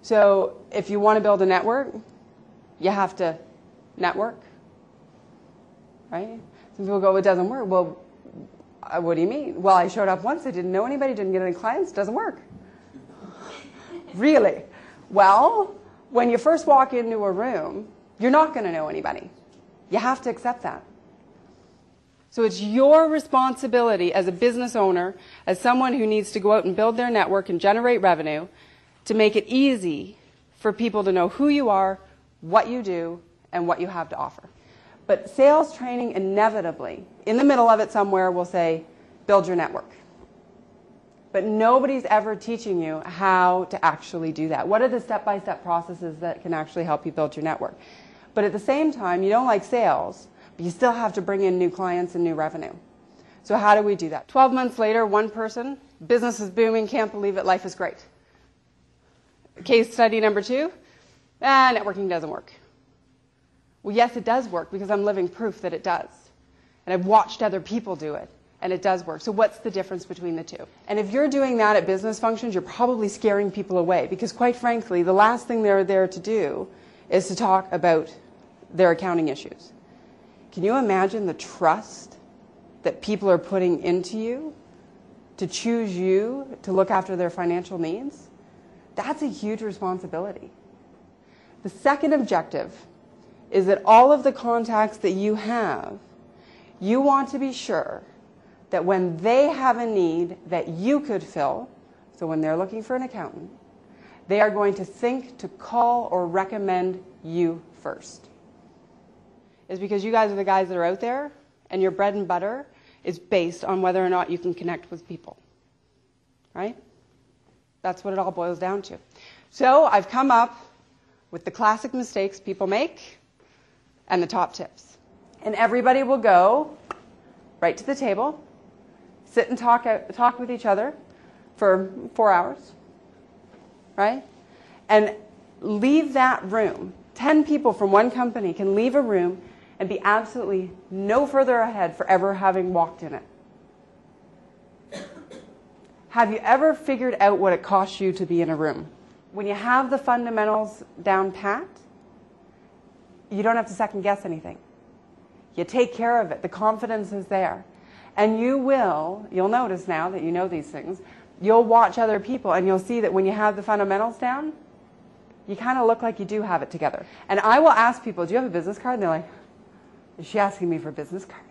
So if you want to build a network, you have to network, right? Some people go, it doesn't work. Well, what do you mean? Well, I showed up once, I didn't know anybody, didn't get any clients, it doesn't work. Really? Well, when you first walk into a room, you're not going to know anybody. You have to accept that. So it's your responsibility as a business owner, as someone who needs to go out and build their network and generate revenue, to make it easy for people to know who you are, what you do, and what you have to offer. But sales training inevitably, in the middle of it somewhere, will say, build your network. But nobody's ever teaching you how to actually do that. What are the step-by-step processes that can actually help you build your network? But at the same time, you don't like sales, but you still have to bring in new clients and new revenue. So how do we do that? 12 months later, one person, business is booming, can't believe it, life is great. Case study number 2, networking doesn't work. Well, yes, it does work because I'm living proof that it does. And I've watched other people do it, and it does work. So what's the difference between the two? And if you're doing that at business functions, you're probably scaring people away because, quite frankly, the last thing they're there to do is to talk about their accounting issues. Can you imagine the trust that people are putting into you to choose you to look after their financial needs? That's a huge responsibility. The second objective is that all of the contacts that you have, you want to be sure that when they have a need that you could fill, so when they're looking for an accountant, they are going to think to call or recommend you first. Is because you guys are the guys that are out there, and your bread and butter is based on whether or not you can connect with people. Right? That's what it all boils down to. So I've come up with the classic mistakes people make and the top tips. And everybody will go right to the table, sit and talk with each other for 4 hours, right? And leave that room. 10 people from one company can leave a room and be absolutely no further ahead for ever having walked in it. Have you ever figured out what it costs you to be in a room? When you have the fundamentals down pat, you don't have to second guess anything. You take care of it. The confidence is there. And you'll notice now that you know these things, you'll watch other people and you'll see that when you have the fundamentals down, you kind of look like you do have it together. And I will ask people, do you have a business card? And they're like, is she asking me for a business card?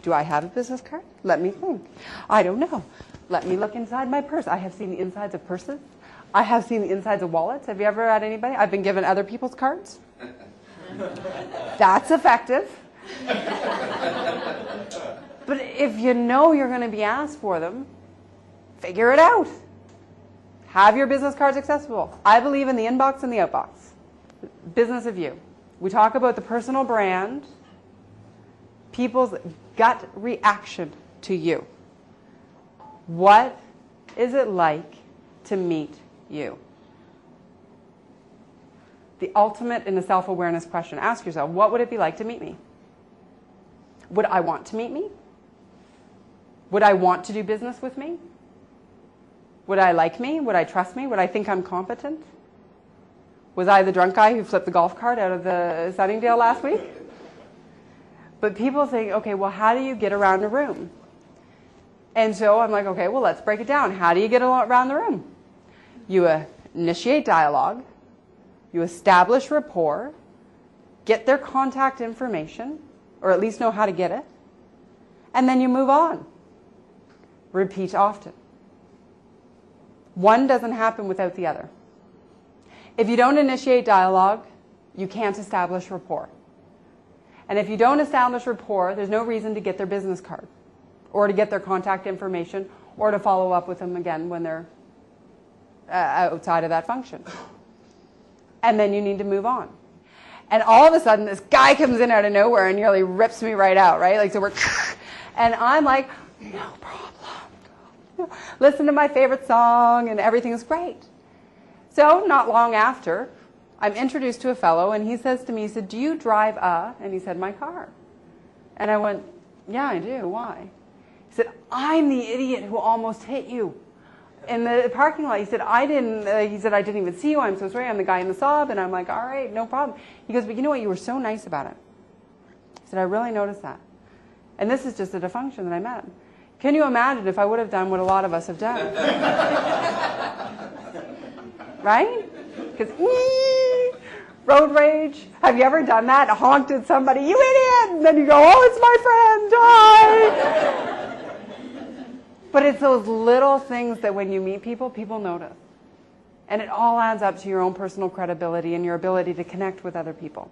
Do I have a business card? Let me think. I don't know. Let me look inside my purse. I have seen the insides of purses. I have seen the insides of wallets. Have you ever had anybody? I've been given other people's cards. That's effective. But if you know you're going to be asked for them, figure it out. Have your business cards accessible. I believe in the inbox and the outbox. Business of you. We talk about the personal brand, people's gut reaction to you. What is it like to meet you? The ultimate in the self-awareness question. Ask yourself, what would it be like to meet me? Would I want to meet me? Would I want to do business with me? Would I like me? Would I trust me? Would I think I'm competent? Was I the drunk guy who flipped the golf cart out of the Sunningdale last week? But people think, okay, well, how do you get around a room? And so I'm like, okay, well, let's break it down. How do you get around the room? You initiate dialogue. You establish rapport. Get their contact information, or at least know how to get it. And then you move on. Repeat often. One doesn't happen without the other. If you don't initiate dialogue, you can't establish rapport. And if you don't establish rapport, there's no reason to get their business card or to get their contact information or to follow up with them again when they're outside of that function. And then you need to move on. And all of a sudden, this guy comes in out of nowhere and nearly rips me right out, right? Like, so we're, and I'm like, no problem. Listen to my favorite song and everything's great. So not long after, I'm introduced to a fellow and he says to me, he said, do you drive a? And he said, my car. And I went, yeah, I do. Why? He said, I'm the idiot who almost hit you. in the parking lot. He said, I didn't even see you. I'm so sorry. I'm the guy in the Saab. And I'm like, all right, no problem. He goes, but you know what? You were so nice about it. He said, I really noticed that. And this is just at a function that I met him. Can you imagine if I would have done what a lot of us have done? Right? Because, road rage. Have you ever done that? Honked at somebody, you idiot! And then you go, oh, it's my friend, hi! But it's those little things that when you meet people, people notice. And it all adds up to your own personal credibility and your ability to connect with other people.